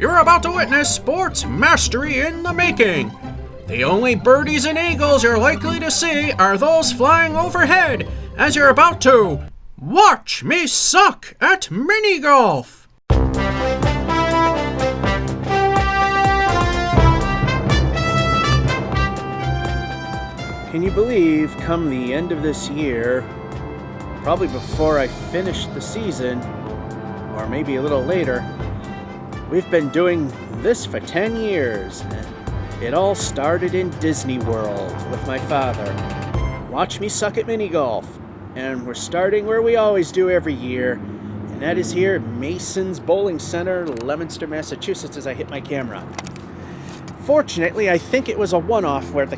You're about to witness sports mastery in the making. The only birdies and eagles you're likely to see are those flying overhead as you're about to watch me suck at mini golf. Can you believe come the end of this year, probably before I finish the season, or maybe a little later, we've been doing this for 10 years. It all started in Disney World with my father. Watch me suck at mini golf. And we're starting where we always do every year, and that is here at Mason's Bowling Center, Leominster, Massachusetts, as I hit my camera. Fortunately, I think it was a one-off where the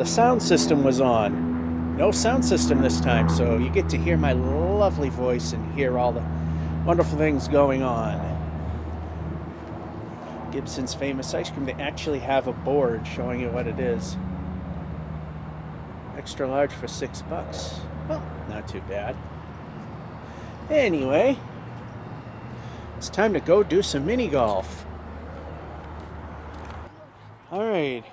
sound system was on. No sound system this time, so you get to hear my lovely voice and hear all the wonderful things going on. Gibson's famous ice cream, they actually have a board showing you what it is. Extra large for $6. Well, not too bad. Anyway, it's time to go do some mini golf. Alright,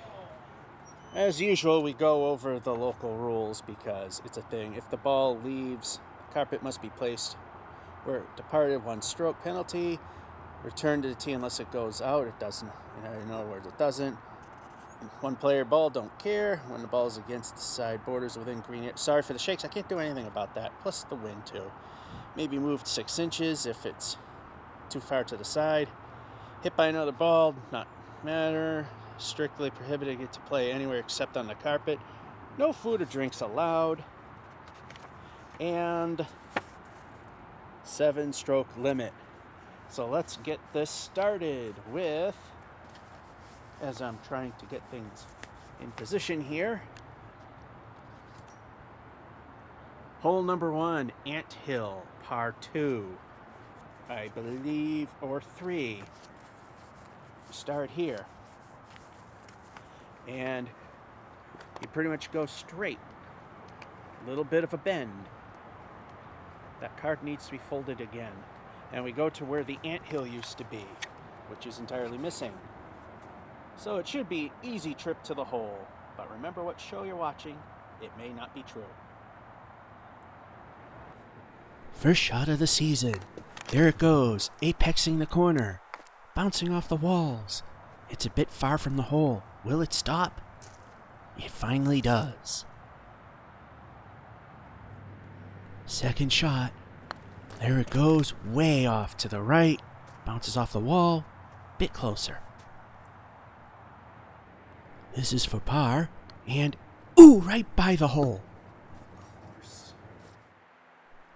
as usual, we go over the local rules because it's a thing. If the ball leaves, the carpet must be placed where it departed, 1 stroke penalty. Return to the tee unless it goes out. It doesn't. In other words, it doesn't. 1 player ball, don't care. When the ball is against the side borders within green area. Sorry for the shakes, I can't do anything about that. Plus the wind too. Maybe moved 6 inches if it's too far to the side. Hit by another ball, not matter. Strictly prohibited to play anywhere except on the carpet. No food or drinks allowed. And 7-stroke limit. So let's get this started with, as I'm trying to get things in position here, hole number 1, Anthill, par 2, I believe, or 3. Start here. And you pretty much go straight. A little bit of a bend. That card needs to be folded again. And we go to where the anthill used to be, which is entirely missing. So it should be an easy trip to the hole. But remember what show you're watching. It may not be true. First shot of the season. There it goes, apexing the corner, bouncing off the walls. It's a bit far from the hole. Will it stop? It finally does. Second shot. There it goes, way off to the right. Bounces off the wall. Bit closer. This is for par. And, ooh, right by the hole.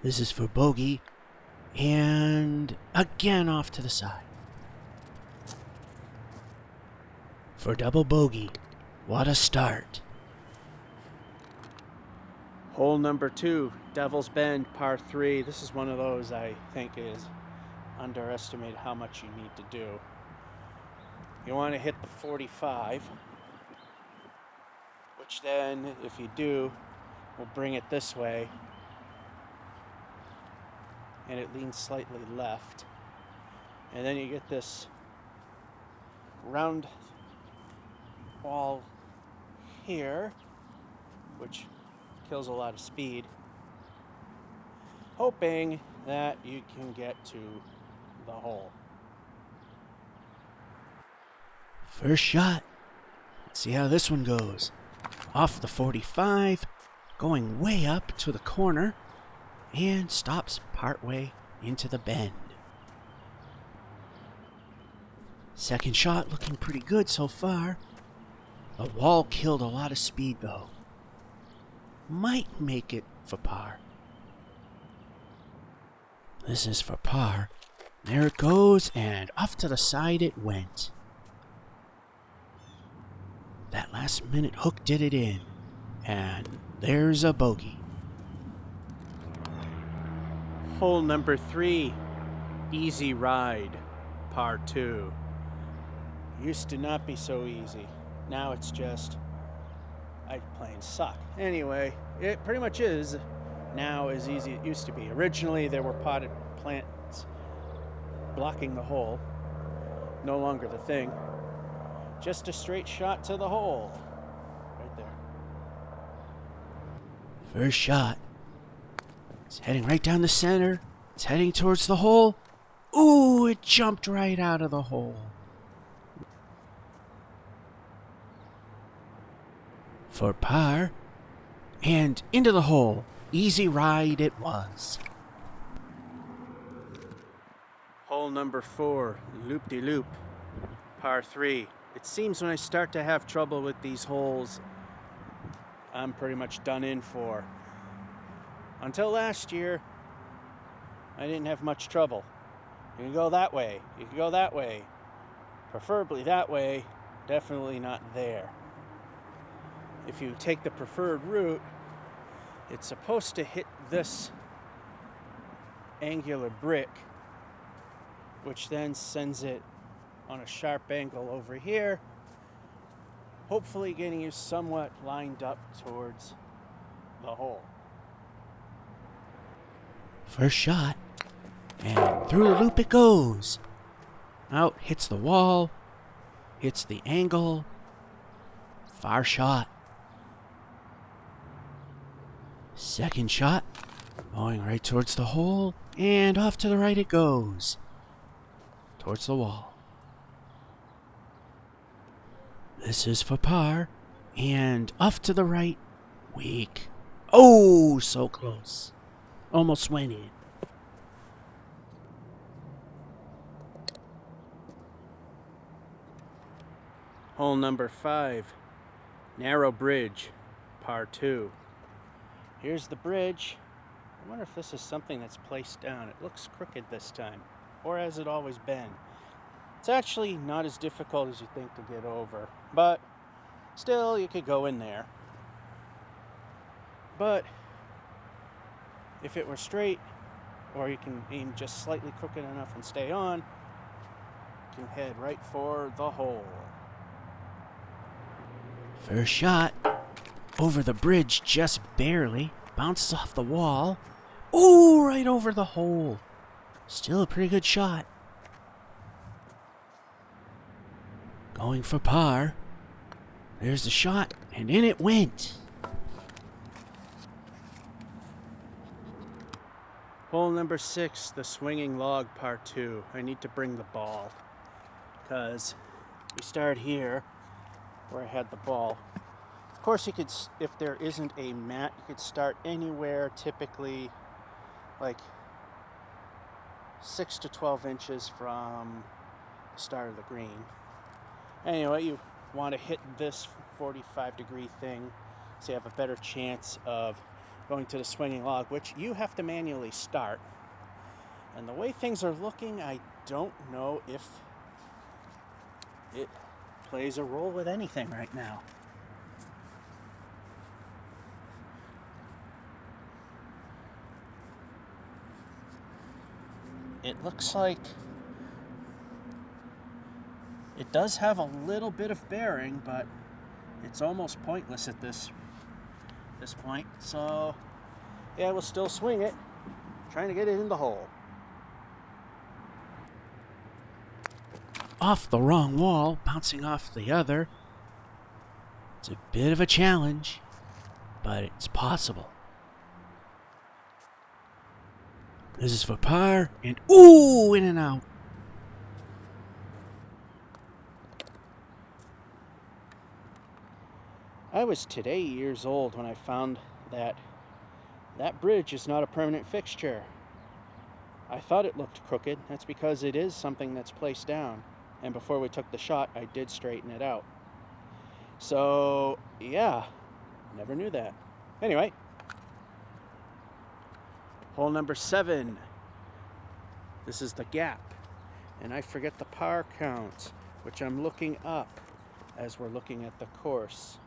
This is for bogey. And again off to the side. For double bogey. What a start. Hole number 2, Devil's Bend, par 3. This is one of those I think is underestimated how much you need to do. You want to hit the 45, which then, if you do, will bring it this way. And it leans slightly left. And then you get this round wall here, which kills a lot of speed, hoping that you can get to the hole. First shot. Let's see how this one goes. Off the 45, going way up to the corner, and stops partway into the bend. Second shot looking pretty good so far. The wall killed a lot of speed though. Might make it for par. This is for par. There it goes, and off to the side it went. That last minute hook did it in. And there's a bogey. Hole number 3, Easy Ride, par 2. Used to not be so easy. Now it's just, I plain suck. Anyway, it pretty much is now as easy as it used to be. Originally there were potted plants blocking the hole. No longer the thing. Just a straight shot to the hole. Right there. First shot. It's heading right down the center. It's heading towards the hole. Ooh, it jumped right out of the hole. For par. And into the hole. Easy ride it was. Hole number 4, loop-de-loop, par 3. It seems when I start to have trouble with these holes, I'm pretty much done in for. Until last year, I didn't have much trouble. You can go that way, you can go that way. Preferably that way, definitely not there. If you take the preferred route, it's supposed to hit this angular brick, which then sends it on a sharp angle over here, hopefully getting you somewhat lined up towards the hole. First shot. And through the loop it goes. Out, hits the wall, hits the angle. Far shot. Second shot. Going right towards the hole, and off to the right it goes. Towards the wall. This is for par, and off to the right, weak. Oh, so close. Almost went in. Hole number 5, narrow bridge, par 2. Here's the bridge. I wonder if this is something that's placed down. It looks crooked this time. Or has it always been? It's actually not as difficult as you think to get over, but still you could go in there. But if it were straight, or you can aim just slightly crooked enough and stay on, you can head right for the hole. First shot. Over the bridge just barely. Bounces off the wall. Ooh, right over the hole. Still a pretty good shot. Going for par. There's the shot, and in it went. Hole number 6, the swinging log, par 2. I need to bring the ball, because we start here where I had the ball. Of course, you could, if there isn't a mat, you could start anywhere, typically like 6 to 12 inches from the start of the green. Anyway, you want to hit this 45-degree thing so you have a better chance of going to the swinging log, which you have to manually start. And the way things are looking, I don't know if it plays a role with anything right now. It looks like it does have a little bit of bearing, but it's almost pointless at this point. So, yeah, we'll still swing it, trying to get it in the hole. Off the wrong wall, bouncing off the other. It's a bit of a challenge, but it's possible. This is for par, and ooh, in and out. I was today years old when I found that bridge is not a permanent fixture. I thought it looked crooked. That's because it is something that's placed down. And before we took the shot, I did straighten it out. So, yeah, never knew that. Anyway, hole number 7. This is the gap. And I forget the par count, which I'm looking up as we're looking at the course.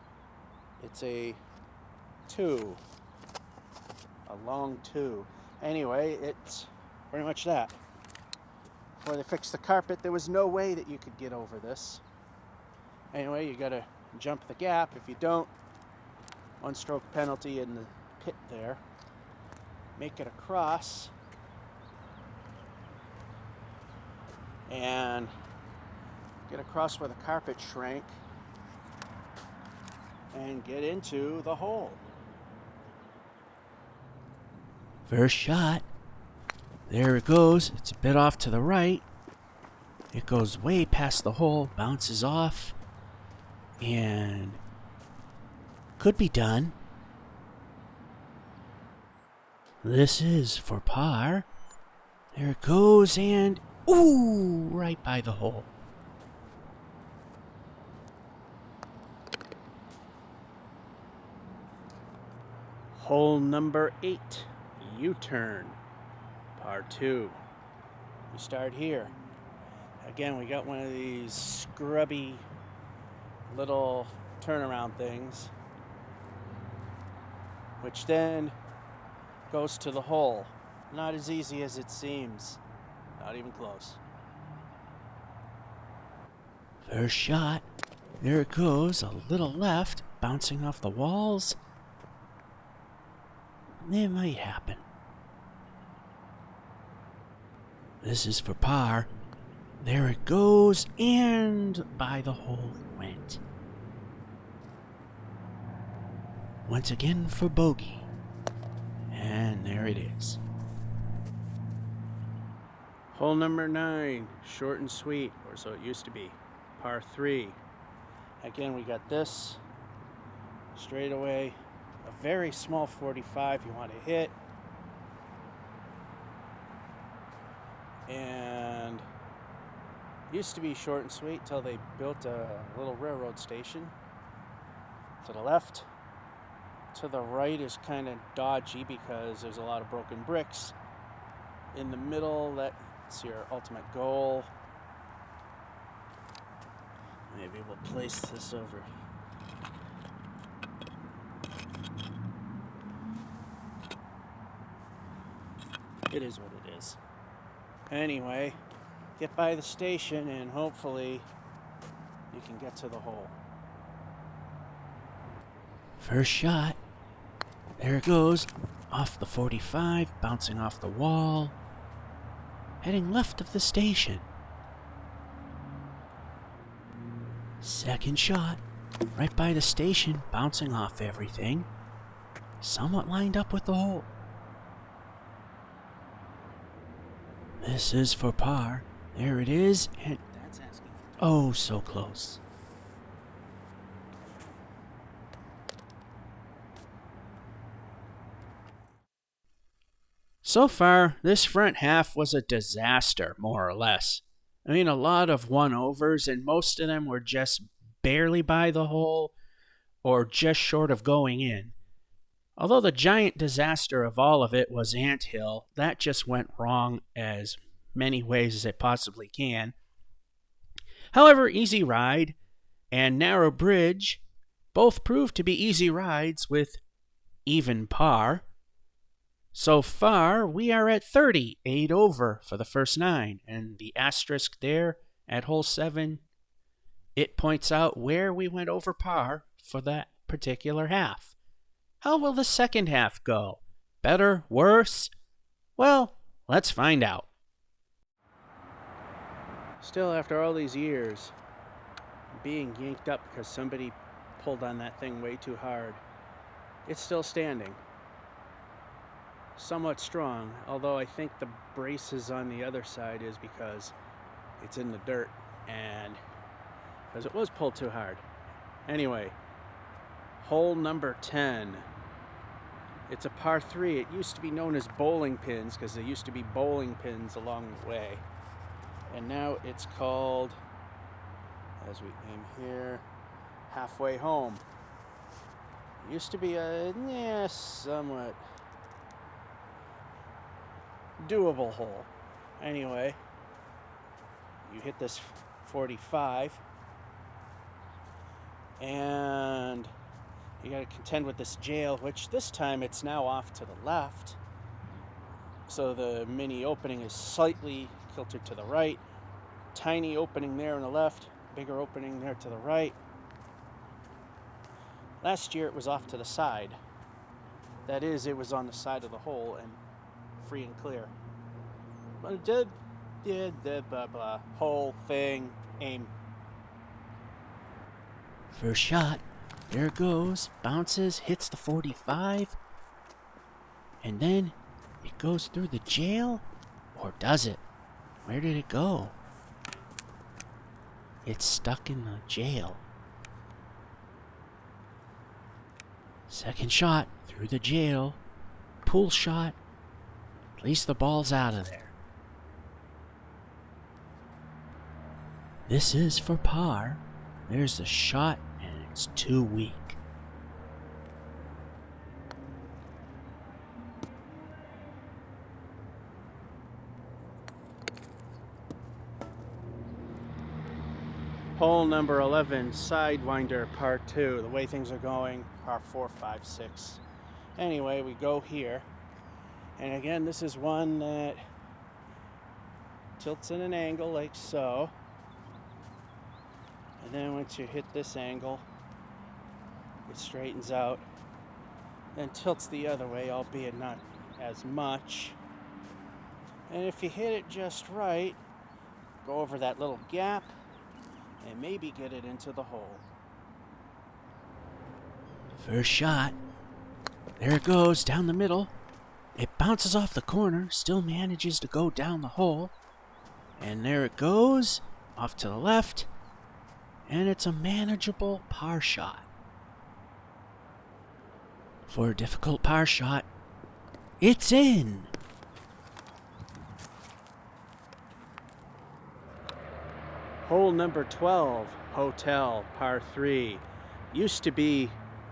It's a 2. A long 2. Anyway, it's pretty much that. Before they fixed the carpet, there was no way that you could get over this. Anyway, you gotta jump the gap. If you don't, 1-stroke penalty in the pit there. Make it across. and get across where the carpet shrank and get into the hole. First shot. There it goes. It's a bit off to the right. It goes way past the hole, bounces off, and could be done. This is for par. There it goes, and ooh, right by the hole. Hole number 8, U-turn, par 2. We start here. Again, we got one of these scrubby little turnaround things, which then goes to the hole. Not as easy as it seems. Not even close. First shot. There it goes, a little left, bouncing off the walls. It might happen. This is for par. There it goes, and by the hole it went. Once again for bogey. And there it is. Hole number 9, short and sweet, or so it used to be, par 3. Again, we got this straight away, a very small 45 you want to hit. And used to be short and sweet till they built a little railroad station. To the left. To the right is kind of dodgy because there's a lot of broken bricks. In the middle, that's your ultimate goal. Maybe we'll place this over. It is what it is. Anyway, get by the station and hopefully you can get to the hole. First shot. There it goes. Off the 45, bouncing off the wall. Heading left of the station. Second shot. Right by the station, bouncing off everything. Somewhat lined up with the hole. This is for par. There it is, and That's asking. oh, so close. So far, this front half was a disaster, more or less. I mean, a lot of one-overs, and most of them were just barely by the hole or just short of going in. Although the giant disaster of all of it was Anthill, that just went wrong as many ways as it possibly can. However, Easy Ride and Narrow Bridge both proved to be easy rides with even par. So far, we are at 30, 8 over for the first 9, and the asterisk there at hole 7, it points out where we went over par for that particular half. How will the second half go? Better? Worse? Well, let's find out. Still, after all these years, being yanked up because somebody pulled on that thing way too hard, it's still standing. Somewhat strong, although I think the braces on the other side is because it's in the dirt and because it was pulled too hard. Anyway, hole number 10. It's a par 3. It used to be known as bowling pins because there used to be bowling pins along the way. And now it's called, as we aim here, halfway home. It used to be a somewhat doable hole. Anyway, you hit this 45 and you got to contend with this jail, which this time it's now off to the left, so the mini opening is slightly tilted to the right. Tiny opening there on the left, bigger opening there to the right. Last year it was off to the side. That is, it was on the side of the hole and free and clear. But it did the whole thing, aim. First shot. There it goes. Bounces, hits the 45. And then it goes through the jail? Or does it? Where did it go? It's stuck in the jail. Second shot through the jail. Pull shot. At least the ball's out of there. This is for par. There's the shot, and it's too weak. Hole number 11, Sidewinder, par 2. The way things are going, par 4, 5, 6. Anyway, we go here. And again, this is one that tilts in an angle like so. And then once you hit this angle, it straightens out. Then tilts the other way, albeit not as much. And if you hit it just right, go over that little gap, and maybe get it into the hole. First shot. There it goes, down the middle. It bounces off the corner, still manages to go down the hole. And there it goes, off to the left. And it's a manageable par shot. For a difficult par shot, it's in! Hole number 12, Hotel, par 3. Used to be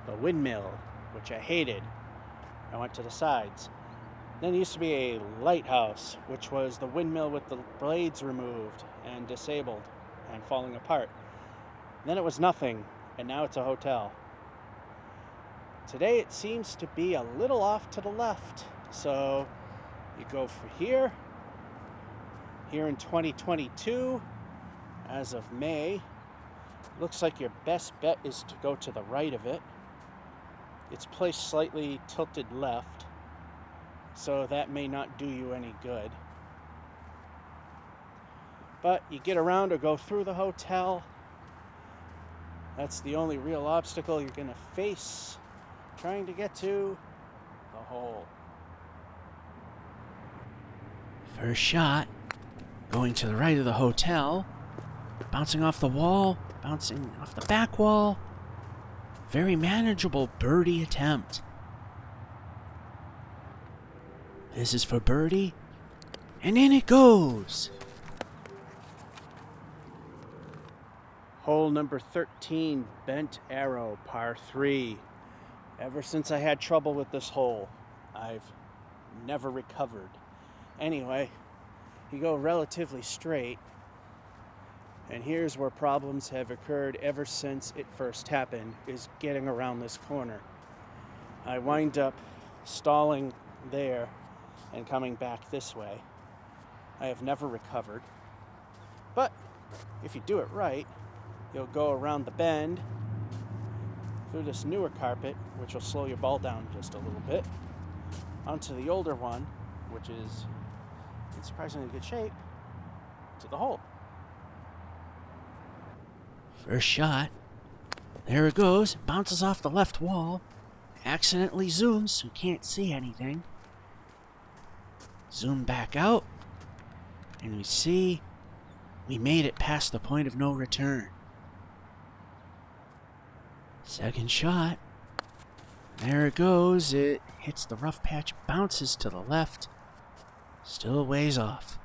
the windmill, which I hated. I went to the sides. Then it used to be a lighthouse, which was the windmill with the blades removed and disabled and falling apart. Then it was nothing, and now it's a hotel. Today it seems to be a little off to the left. So you go for here in 2022. As of May, looks like your best bet is to go to the right of it. It's placed slightly tilted left, so that may not do you any good. But you get around or go through the hotel. That's the only real obstacle you're going to face trying to get to the hole. First shot, going to the right of the hotel. Bouncing off the wall, bouncing off the back wall. Very manageable birdie attempt. This is for birdie. And in it goes. Hole number 13, Bent Arrow, par 3. Ever since I had trouble with this hole, I've never recovered. Anyway, you go relatively straight. And here's where problems have occurred ever since it first happened, is getting around this corner. I wind up stalling there and coming back this way. I have never recovered. But if you do it right, you'll go around the bend through this newer carpet, which will slow your ball down just a little bit, onto the older one, which is in surprisingly good shape, to the hole. First shot. There it goes. Bounces off the left wall. Accidentally zooms so you can't see anything. Zoom back out. And we see we made it past the point of no return. Second shot. There it goes. It hits the rough patch. Bounces to the left. Still a ways off.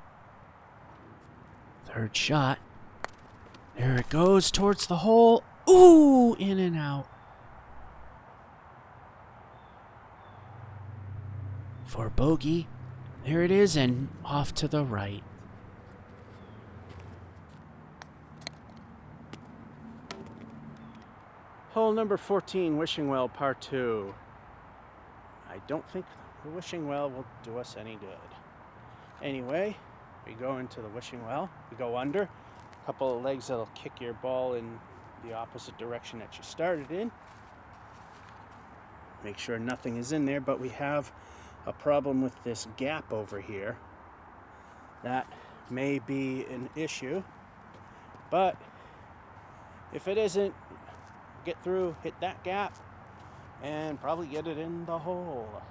Third shot. There it goes towards the hole. Ooh, in and out. For bogey. There it is, and off to the right. Hole number 14, Wishing Well, par 2. I don't think the Wishing Well will do us any good. Anyway, we go into the Wishing Well. We go under. Couple of legs that'll kick your ball in the opposite direction that you started in. Make sure nothing is in there, but we have a problem with this gap over here that may be an issue. But if it isn't, get through, hit that gap, and probably get it in the hole.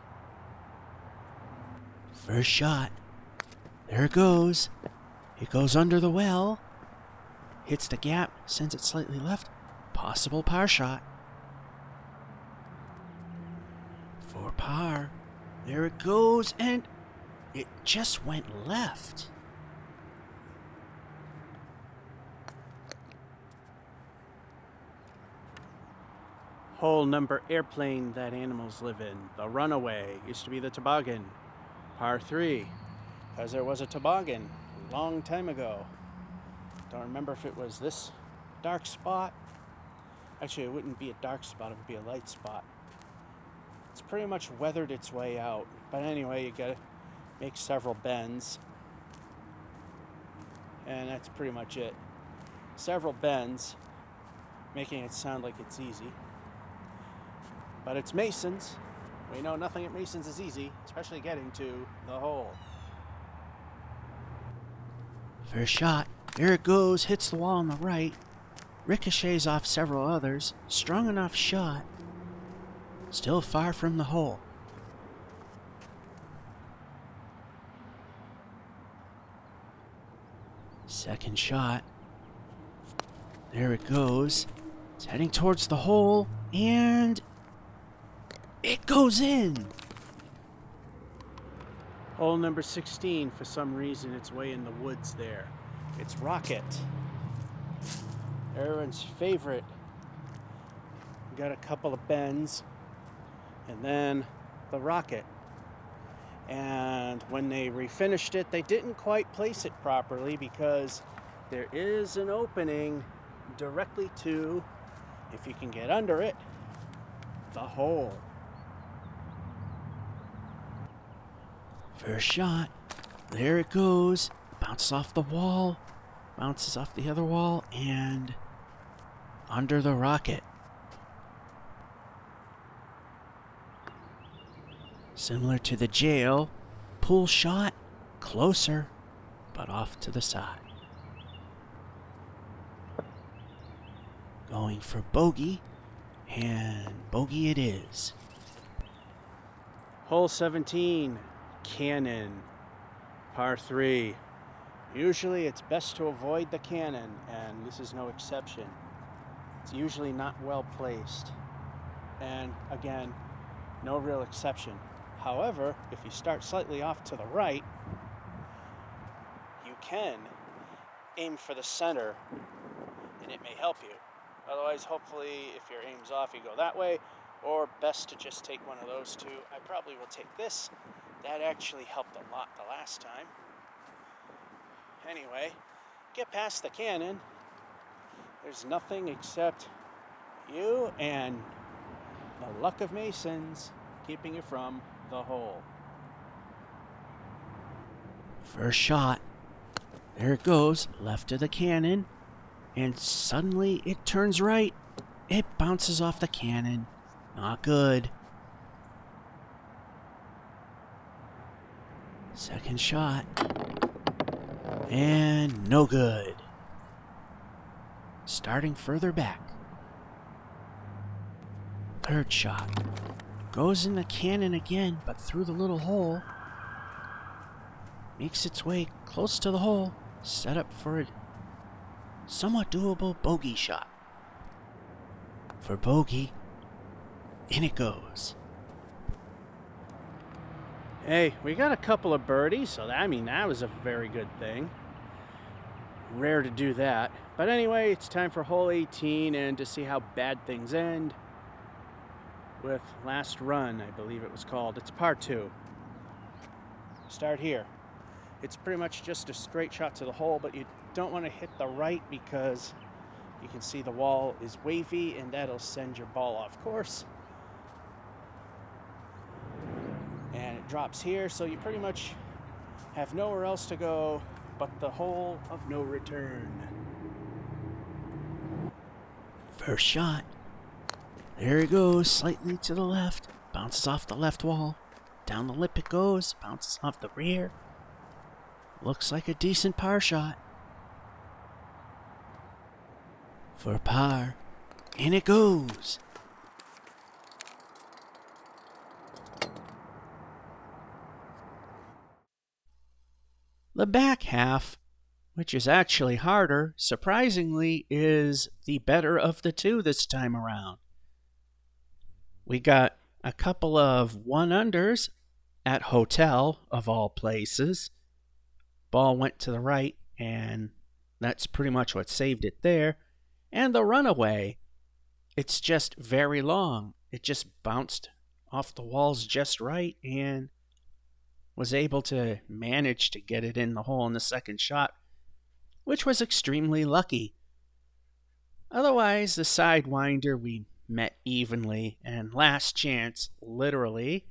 First shot. There it goes. It goes under the well. Hits the gap, sends it slightly left. Possible par shot. For par. There it goes, and it just went left. Hole number airplane that animals live in. The runaway used to be the toboggan. Par 3, because there was a toboggan a long time ago. Don't remember if it was this dark spot. Actually, it wouldn't be a dark spot, it would be a light spot. It's pretty much weathered its way out. But anyway, you gotta make several bends. And that's pretty much it. Several bends, making it sound like it's easy. But it's Masons. We know nothing at Masons is easy, especially getting to the hole. First shot. There it goes. Hits the wall on the right. Ricochets off several others. Strong enough shot. Still far from the hole. Second shot. There it goes. It's heading towards the hole, and it goes in. Hole number 16, for some reason, it's way in the woods there. It's Rocket. Everyone's favorite. Got a couple of bends, and then the Rocket. And when they refinished it, they didn't quite place it properly because there is an opening directly to, if you can get under it, the hole. First shot. There it goes. Bounces off the wall. Bounces off the other wall. And under the Rocket. Similar to the jail. Pull shot. Closer. But off to the side. Going for bogey. And bogey it is. Hole 17. Cannon. Par 3. Usually it's best to avoid the cannon, and this is no exception. It's usually not well placed. And again, no real exception. However, if you start slightly off to the right, you can aim for the center, and it may help you. Otherwise, hopefully, if your aim's off, you go that way, or best to just take one of those two. I probably will take this. That actually helped a lot the last time. Anyway, get past the cannon. There's nothing except you and the luck of Masons keeping you from the hole. First shot. There it goes. Left of the cannon. And suddenly it turns right. It bounces off the cannon. Not good. Second shot. And no good. Starting further back. Third shot. Goes in the cannon again, but through the little hole. Makes its way close to the hole. Set up for a somewhat doable bogey shot. For bogey. In it goes. Hey, we got a couple of birdies, so that was a very good thing. Rare to do that. But anyway, it's time for hole 18 and to see how bad things end with Last Run, I believe it was called. It's par 2. Start here. It's pretty much just a straight shot to the hole, but you don't want to hit the right because you can see the wall is wavy and that'll send your ball off course. And it drops here, so you pretty much have nowhere else to go but the hole of no return. First shot. There it goes, slightly to the left. Bounces off the left wall. Down the lip it goes. Bounces off the rear. Looks like a decent par shot. For par. And it goes. The back half, which is actually harder, surprisingly, is the better of the two this time around. We got a couple of one-unders at Hotel, of all places. Ball went to the right, and that's pretty much what saved it there. And the runaway, it's just very long. It just bounced off the walls just right and was able to manage to get it in the hole in the second shot, which was extremely lucky. Otherwise, the sidewinder we met evenly, and last chance, literally,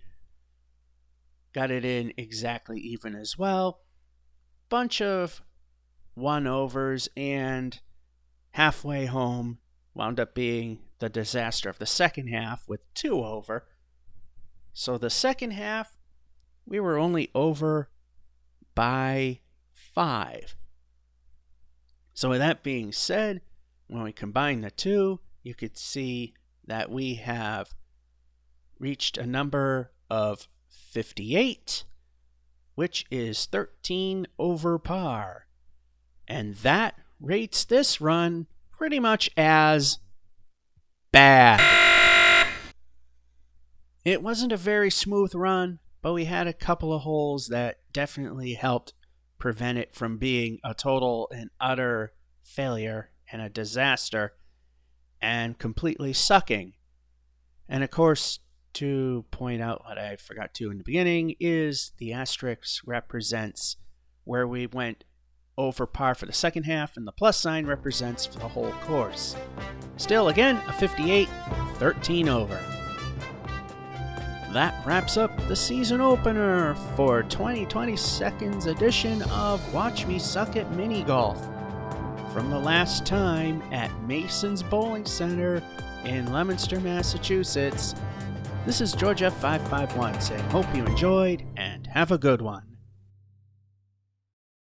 got it in exactly even as well. Bunch of one-overs, and halfway home wound up being the disaster of the second half with 2 over. So the second half, we were only over by 5. So with that being said, when we combine the two, you could see that we have reached a number of 58, which is 13 over par. And that rates this run pretty much as bad. It wasn't a very smooth run, but we had a couple of holes that definitely helped prevent it from being a total and utter failure and a disaster and completely sucking. And of course, to point out what I forgot to in the beginning is the asterisk represents where we went over par for the second half, and the plus sign represents for the whole course. Still, again, a 58, 13 over. That wraps up the season opener for 2022's edition of Watch Me Suck at Mini Golf. From the last time at Mason's Bowling Center in Leominster, Massachusetts, this is George F551 saying hope you enjoyed and have a good one.